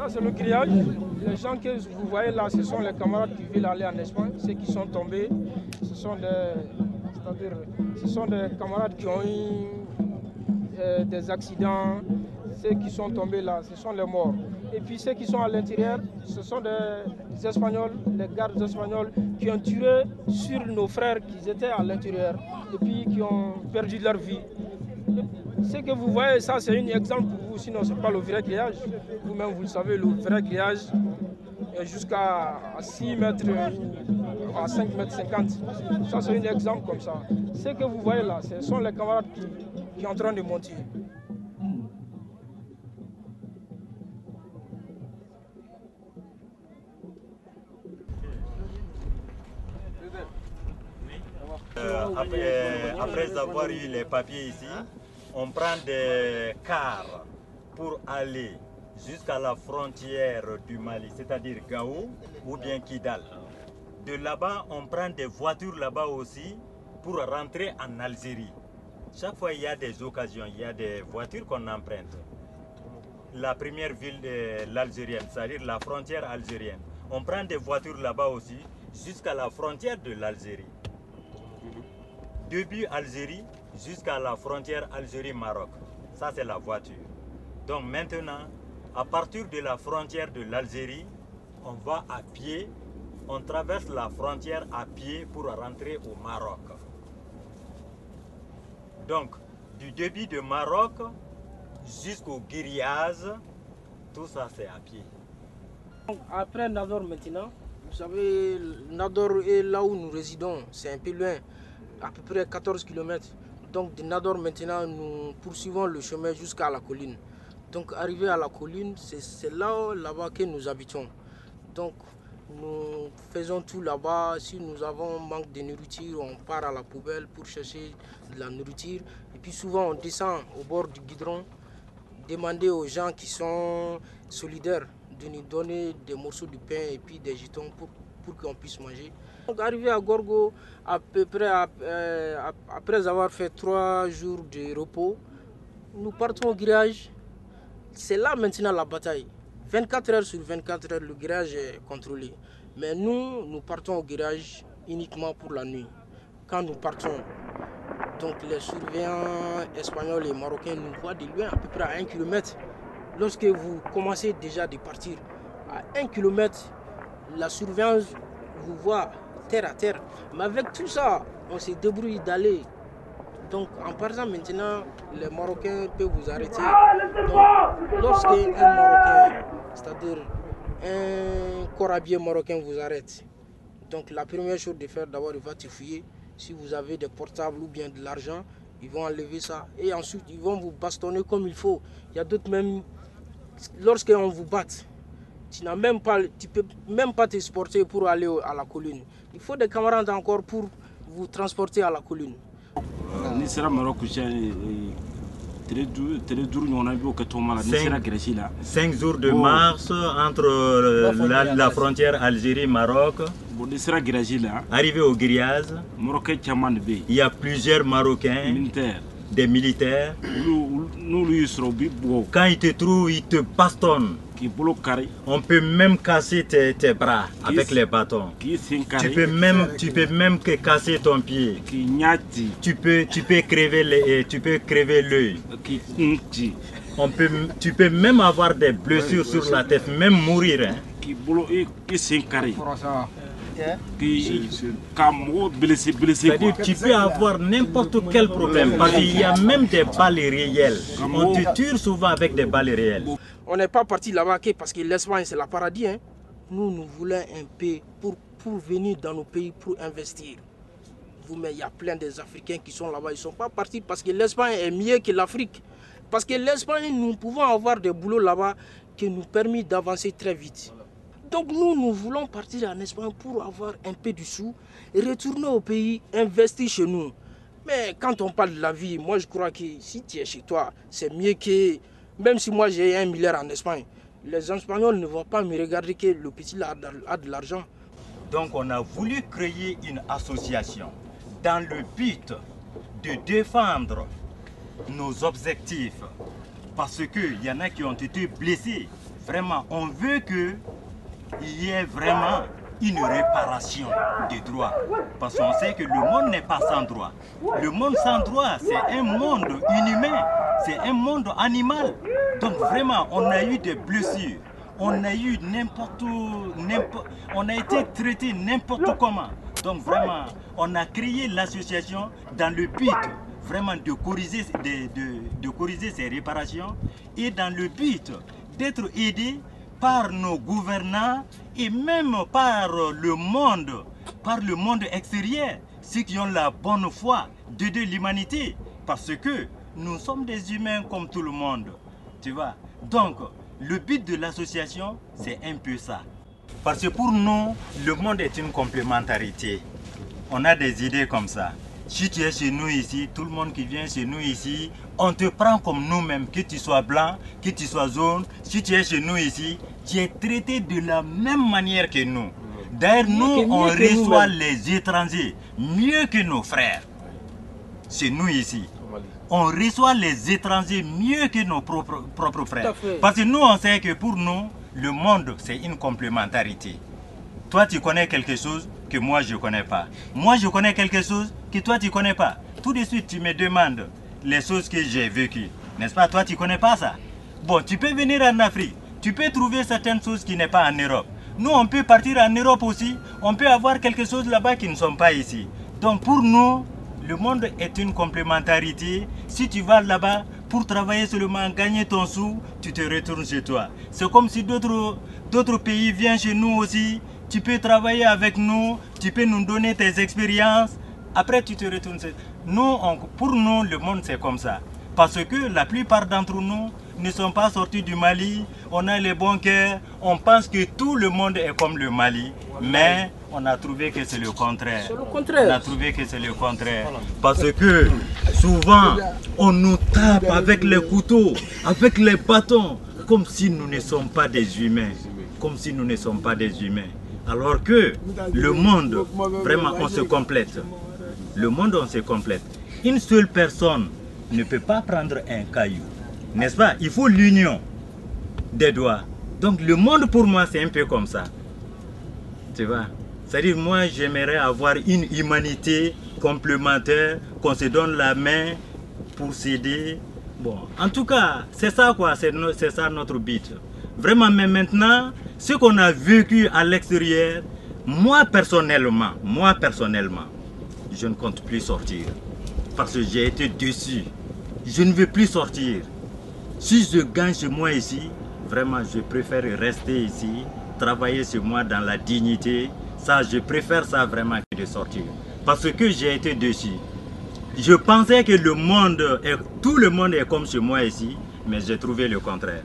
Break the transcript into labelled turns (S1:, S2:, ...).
S1: Ça, c'est le grillage. Les gens que vous voyez là, ce sont les camarades qui veulent aller en Espagne, ceux qui sont tombés. Ce sont des camarades qui ont eu des accidents. Ceux qui sont tombés là, ce sont les morts. Et puis ceux qui sont à l'intérieur, ce sont des Espagnols, les gardes espagnols qui ont tiré sur nos frères qui étaient à l'intérieur et puis qui ont perdu leur vie. Ce que vous voyez, ça c'est un exemple pour vous, sinon ce n'est pas le vrai grillage. Vous-même vous le savez, le vrai grillage est jusqu'à 6 mètres, à 5 mètres 50. Ça c'est un exemple comme ça. Ce que vous voyez là, ce sont les camarades qui sont en train de monter.
S2: Après avoir eu les papiers ici, on prend des cars pour aller jusqu'à la frontière du Mali, c'est-à-dire Gao ou bien Kidal. De là-bas, on prend des voitures là-bas aussi pour rentrer en Algérie. Chaque fois, il y a des occasions, il y a des voitures qu'on emprunte. La première ville de l'Algérienne, c'est-à-dire la frontière algérienne. On prend des voitures là-bas aussi jusqu'à la frontière de l'Algérie. Début Algérie jusqu'à la frontière Algérie-Maroc. Ça, c'est la voiture. Donc maintenant, à partir de la frontière de l'Algérie, on va à pied, on traverse la frontière à pied pour rentrer au Maroc. Donc, du début de Maroc jusqu'au Guiriaz, tout ça c'est à pied.
S1: Après Nador maintenant, vous savez, Nador est là où nous résidons, c'est un peu loin, à peu près 14 km. Donc de Nador maintenant, nous poursuivons le chemin jusqu'à la colline. Donc arrivé à la colline, c'est là-bas que nous habitons. Donc nous faisons tout là-bas. Si nous avons manque de nourriture, on part à la poubelle pour chercher de la nourriture. Et puis souvent on descend au bord du goudron, demander aux gens qui sont solidaires de nous donner des morceaux de pain et puis des jetons pour qu'on puisse manger. Donc arrivé à Gorgo, à peu près après avoir fait 3 jours de repos, nous partons au grillage. C'est là maintenant la bataille. 24 heures sur 24 heures, le grillage est contrôlé. Mais nous partons au grillage uniquement pour la nuit. Quand nous partons, donc les surveillants espagnols et marocains nous voient de loin, à peu près à 1 km. Lorsque vous commencez déjà de partir à 1 km, la surveillance vous voit terre à terre. Mais avec tout ça, on se débrouille d'aller. Donc en partant maintenant, les Marocains peuvent vous arrêter. Donc lorsqu'un Marocain, c'est-à-dire un corabier marocain vous arrête, donc la première chose de faire d'abord, il va te fouiller. Si vous avez des portables ou bien de l'argent, ils vont enlever ça. Et ensuite, ils vont vous bastonner comme il faut. Il y a d'autres même, lorsqu'on vous bat, tu peux même pas te pour aller à la colline. Il faut des camarades encore pour vous transporter à la colline.
S3: Ni sera Maroc
S2: 5 jours de marche entre la frontière Algérie-Maroc. Arrivé au Guiriaz, il y a plusieurs Marocains, des militaires. Quand ils te trouvent, ils te bastonnent. On peut même casser tes bras avec les bâtons. Tu peux même casser ton pied. Tu peux crever l'œil. Tu peux même avoir des blessures sur la tête, même mourir. C'est-à-dire tu peux avoir n'importe quel problème parce qu'il y a même des balles réelles. On te tue souvent avec des balles réelles.
S1: On n'est pas parti là-bas parce que l'Espagne c'est la paradis. Hein. Nous voulons un peu pour venir dans nos pays pour investir. Mais il y a plein des Africains qui sont là-bas. Ils ne sont pas partis parce que l'Espagne est mieux que l'Afrique. Parce que l'Espagne, nous pouvons avoir des boulots là-bas qui nous permettent d'avancer très vite. Donc nous voulons partir en Espagne pour avoir un peu de sous, retourner au pays, investir chez nous. Mais quand on parle de la vie, moi je crois que si tu es chez toi, c'est mieux que... Même si moi j'ai 1 milliard en Espagne, les Espagnols ne vont pas me regarder que le petit là a de l'argent.
S2: Donc on a voulu créer une association dans le but de défendre nos objectifs. Parce qu'il y en a qui ont été blessés vraiment, on veut qu'il y ait vraiment une réparation des droits. Parce qu'on sait que le monde n'est pas sans droit. Le monde sans droit, c'est un monde inhumain, c'est un monde animal. Donc vraiment, on a eu des blessures, on a eu n'importe où, on a été traité n'importe comment. Donc vraiment, on a créé l'association dans le but vraiment de corriger, de corriger ces réparations et dans le but d'être aidé par nos gouvernants et même par le monde extérieur, ceux qui ont la bonne foi d'aider l'humanité, parce que nous sommes des humains comme tout le monde, tu vois. Donc, le but de l'association, c'est un peu ça. Parce que pour nous, le monde est une complémentarité. On a des idées comme ça. Si tu es chez nous ici, tout le monde qui vient chez nous ici, on te prend comme nous-mêmes, que tu sois blanc, que tu sois jaune. Si tu es chez nous ici, tu es traité de la même manière que nous. D'ailleurs, nous, on reçoit les étrangers mieux que nos frères. Chez nous ici, on reçoit les étrangers mieux que nos propres frères. Parce que nous, on sait que pour nous, le monde, c'est une complémentarité. Toi, tu connais quelque chose que moi, je ne connais pas. Moi, je connais quelque chose que toi, tu ne connais pas. Tout de suite, tu me demandes les choses que j'ai vécues. N'est-ce pas? Toi, tu ne connais pas ça. Bon, tu peux venir en Afrique. Tu peux trouver certaines choses qui n'est pas en Europe. Nous, on peut partir en Europe aussi. On peut avoir quelque chose là-bas qui ne sont pas ici. Donc, pour nous, le monde est une complémentarité. Si tu vas là-bas pour travailler seulement, gagner ton sou, tu te retournes chez toi. C'est comme si d'autres pays viennent chez nous aussi. Tu peux travailler avec nous, tu peux nous donner tes expériences. Après, tu te retournes. Pour nous, le monde, c'est comme ça. Parce que la plupart d'entre nous ne sont pas sortis du Mali. On a les bons cœurs. On pense que tout le monde est comme le Mali. Mais on a trouvé que c'est le contraire.
S1: C'est le contraire.
S2: On a trouvé que c'est le contraire. Parce que souvent, on nous tape avec les couteaux, avec les bâtons, comme si nous ne sommes pas des humains. Comme si nous ne sommes pas des humains. Alors que le monde, vraiment, on se complète. Le monde, on se complète. Une seule personne ne peut pas prendre un caillou. N'est-ce pas? Il faut l'union des doigts. Donc le monde, pour moi, c'est un peu comme ça. Tu vois? C'est-à-dire, moi, j'aimerais avoir une humanité complémentaire, qu'on se donne la main pour s'aider. Bon, en tout cas, c'est ça quoi, c'est ça notre but. Vraiment, mais maintenant, ce qu'on a vécu à l'extérieur, moi personnellement, je ne compte plus sortir. Parce que j'ai été déçu. Je ne veux plus sortir. Si je gagne chez moi ici, vraiment, je préfère rester ici, travailler chez moi dans la dignité. Ça, je préfère ça vraiment que de sortir. Parce que j'ai été déçu. Je pensais que tout le monde est comme chez moi ici, mais j'ai trouvé le contraire.